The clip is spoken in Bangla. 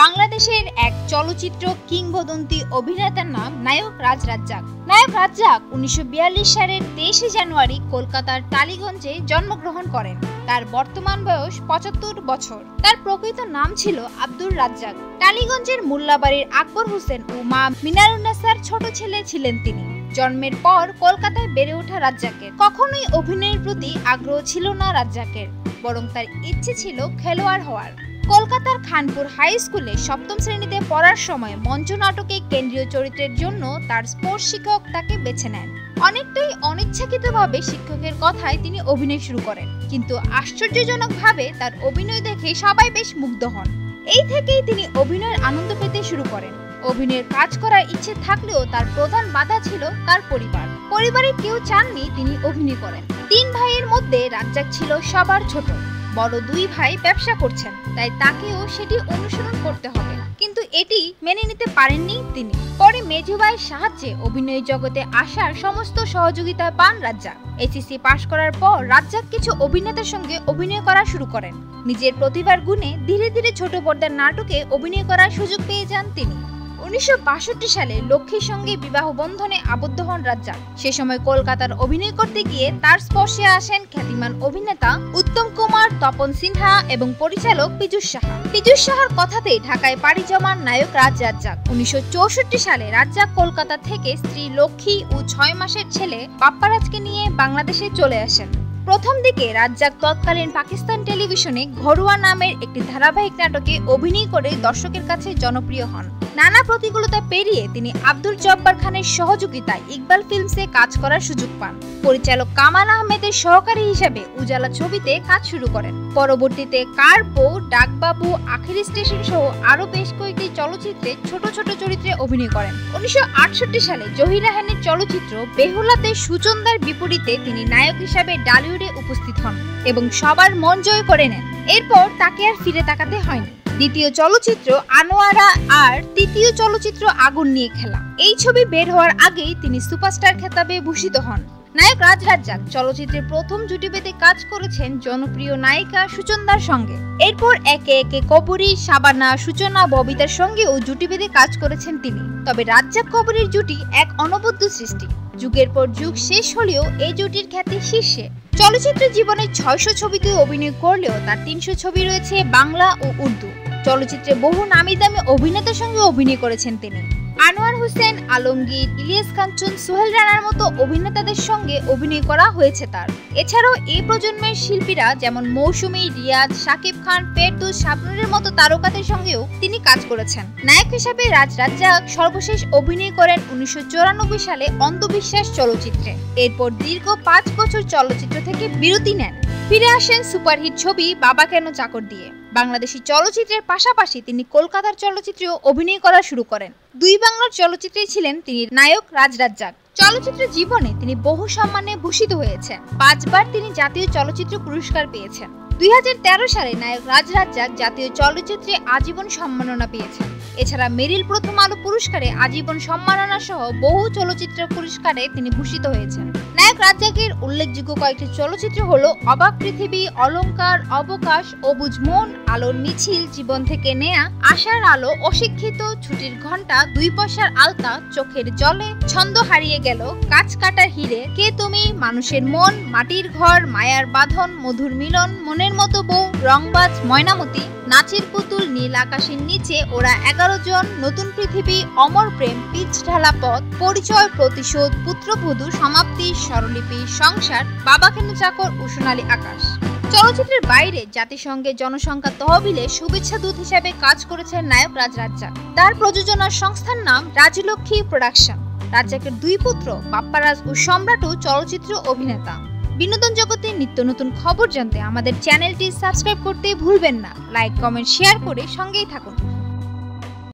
বাংলাদেশের এক চলচ্চিত্র কিংবদন্তি অভিনেতার নাম নায়ক রাজ রাজ্জাক। নায়ক রাজ্জাক 1942 সালের 23 জানুয়ারি কলকাতার টালিগঞ্জে জন্মগ্রহণ করেন। তার বর্তমান বয়স 75 বছর। তার প্রকৃত নাম ছিল আব্দুর রাজ্জাক। টালিগঞ্জের মোল্লাবাড়ির আকবর হোসেন ও মা মিনারুন্নেসার ছোট ছেলে ছিলেন তিনি। জন্মের পর কলকাতায় বেড়ে ওঠা রাজ্জাকের কখনোই অভিনয়ের প্রতি আগ্রহ ছিল না রাজ্জাকের, বরং তার ইচ্ছে ছিল খেলোয়াড় হওয়ার। কলকাতার খানপুর হাই স্কুলে সপ্তম শ্রেণীতে পড়ার সময় মঞ্চ নাটকে কেন্দ্রীয় চরিত্রের জন্য তার স্পোর্টস শিক্ষক তাকে বেছে নেন। অনেকটাই অনিচ্ছাকৃতভাবে শিক্ষকের কথায় তিনি অভিনয় শুরু করেন, কিন্তু আশ্চর্যজনকভাবে তার অভিনয় দেখে সবাই বেশ মুগ্ধ হন। এই থেকেই তিনি অভিনয়ের আনন্দ পেতে শুরু করেন। অভিনয়ের কাজ করার ইচ্ছে থাকলেও তার প্রধান বাধা ছিল তার পরিবার। পরিবারে কেউ চাননি তিনি অভিনয় করেন। 3 ভাইয়ের মধ্যে রাজ্জাক ছিল সবার ছোট। বড় 2 ভাই ব্যবসা করছেন, তাই তাকেও সেটি অনুসরণ করতে হবে, কিন্তু এটি মেনে নিতে পারেননি তিনি। পরে মেজো ভাইয়ের সাহায্যে অভিনয় জগতে আসার সমস্ত সহযোগিতা পান রাজ্জাক। এসএসসি পাশ করার পর রাজ্জাক কিছু অভিনেতার সঙ্গে অভিনয় করা শুরু করেন। নিজের প্রতিভার গুণে ধীরে ধীরে ছোট পর্দার নাটকে অভিনয় করার সুযোগ পেয়ে যান তিনি। 1962 সালে লক্ষ্মীর সঙ্গে বিবাহ বন্ধনে আবদ্ধ হন রাজ্জাক। সে সময় কলকাতার অভিনয় করতে গিয়ে তার স্পর্শে আসেন খ্যাতিমান অভিনেতা উত্তম কুমার, তপন সিনহা এবং পরিচালক পীযূষ সাহা। পীযূষ সাহার কথাতেই ঢাকায় পাড়ি জমান নায়ক রাজ রাজ্জাক। 1964 সালে রাজ্জাক কলকাতা থেকে স্ত্রী লক্ষ্মী ও 6 মাসের ছেলে বাপ্পারাজকে নিয়ে বাংলাদেশে চলে আসেন। প্রথম দিকে রাজ্জাক তৎকালীন পাকিস্তান টেলিভিশনে ঘরোয়া নামের একটি ধারাবাহিক নাটকে অভিনয় করে দর্শকের কাছে জনপ্রিয় হন। নানা প্রতিকূলতা পেরিয়ে তিনি আব্দুল জব্বার খানের সহযোগিতায় ইকবাল ফিল্মসে কাজ করার সুযোগ পান। পরিচালক কামাল আহমেদের সহকারী হিসেবে উজালা ছবিতে কাজ শুরু করেন। পরবর্তীতে কার বউ, ডাকবাবু, আখেরি স্টেশন সহ আরো বেশ কয়েকটি চলচ্চিত্রে ছোট ছোট চরিত্রে অভিনয় করেন। 1968 সালে জহির রায়হানের চলচ্চিত্র বেহুলাতে সুচন্দার বিপরীতে তিনি নায়ক হিসাবে ডালিউডে উপস্থিত হন এবং সবার মন জয় করে নেন। এরপর তাকে আর ফিরে তাকাতে হয়নি। দ্বিতীয় চলচ্চিত্র আনোয়ারা আর তৃতীয় চলচ্চিত্র আগুন নিয়ে খেলা, এই ছবি বের হওয়ার আগেই তিনি সুপারস্টার খেতাবে ভূষিত হন। নায়ক রাজ রাজ্জাক চলচ্চিত্রের প্রথম জুটি বেঁধে কাজ করেছেন জনপ্রিয় নায়িকা সুচন্দার সঙ্গে। এরপর একে একে কবরী, শাবানা, সূচনা, ববিতার সঙ্গেও জুটি বেঁধে কাজ করেছেন তিনি। তবে রাজ্জাক কবরীর জুটি এক অনবদ্য সৃষ্টি। যুগের পর যুগ শেষ হলেও এই জুটির খ্যাতি শীর্ষে। চলচ্চিত্র জীবনে 600 ছবিতে অভিনয় করলেও তার 300 ছবি রয়েছে বাংলা ও উর্দু। চলচ্চিত্রে বহু নামি দামি অভিনেতার সঙ্গে অভিনয় করেছেন তিনি। আনোয়ার হোসেন, আলমগীর, ইলিয়াস কাঞ্চন, সোহেল রানার মতো অভিনেতাদের সঙ্গে অভিনয় করা হয়েছে তার। এছাড়াও এই প্রজন্মের শিল্পীরা যেমন মৌসুমী, রিয়াজ, শাকিব খান, ফেরদৌস, শাবনূরের মতো তারকাদের সঙ্গেও তিনি কাজ করেছেন। নায়ক হিসেবে রাজ রাজ্জাক সর্বশেষ অভিনয় করেন 1994 সালে অন্ধবিশ্বাস চলচ্চিত্রে। এরপর দীর্ঘ 5 বছর চলচ্চিত্র থেকে বিরতি নেন। ফিরে আসেন সুপারহিট ছবি বাবা কেন চাকর দিয়ে। বাংলাদেশি চলচ্চিত্রের পাশাপাশি তিনি কলকাতার চলচ্চিত্রেও অভিনয় করা শুরু করেন। 2 বাংলার চলচ্চিত্রেই ছিলেন তিনি নায়ক রাজ রাজ্জাক। চলচ্চিত্র জীবনে তিনি বহু সম্মানে ভূষিত হয়েছেন। 5 বার তিনি জাতীয় চলচ্চিত্র পুরস্কার পেয়েছেন। 2013 সালে নায়ক রাজ রাজ্জাক জাতীয় চলচ্চিত্রে আজীবন সম্মাননা পেয়েছেন। এছাড়া মেরিল প্রথম আলো পুরস্কারে আজীবন সম্মাননা সহ বহু চলচ্চিত্র পুরস্কারে তিনি ভূষিত হয়েছেন। নায়ক রাজ্জাকের উল্লেখযোগ্য কয়েকটি চলচ্চিত্র হলো অবাক পৃথিবী, অলঙ্কার, অবকাশ, অবুঝ মন, আলোর মিছিল, জীবন থেকে নেয়া, আশার আলো, অশিক্ষিত, ছুটির ঘন্টা, 2 পয়সার আলতা, চোখের জলে, ছন্দ হারিয়ে গেল, কাঁচ কাটার হিরে, কে তুমি, মানুষের মন, মাটির ঘর, মায়ার বাঁধন, মধুর মিলন, মনের মতো বউ, রংবাজ, ময়নামতি, নাচের পুতুল, নীল আকাশের নিচে, ওরা 11 জন, নতুন পৃথিবী, অমর প্রেম, পিচ ঢালা পথ, পরিচয়, প্রতিশোধ, পুত্রবধূ, সমাপ্তি, স্বরলিপি, সংসার, বাবা কেন চাকর ও সোনালী আকাশ। চলচ্চিত্রের বাইরে জাতিসংঘের জনসংখ্যা তহবিলে শুভেচ্ছা দূত হিসেবে কাজ করেছেন নায়ক রাজ রাজ্জাক। তার প্রযোজনার সংস্থার নাম রাজলক্ষ্মী প্রোডাকশন। রাজ্জাকের 2 পুত্র বাপ্পারাজ ও সম্রাটও চলচ্চিত্র অভিনেতা। বিনোদন জগতে নিত্য নতুন খবর জানতে আমাদের চ্যানেলটি সাবস্ক্রাইব করতে ভুলবেন না। লাইক, কমেন্ট, শেয়ার করে সঙ্গেই থাকুন।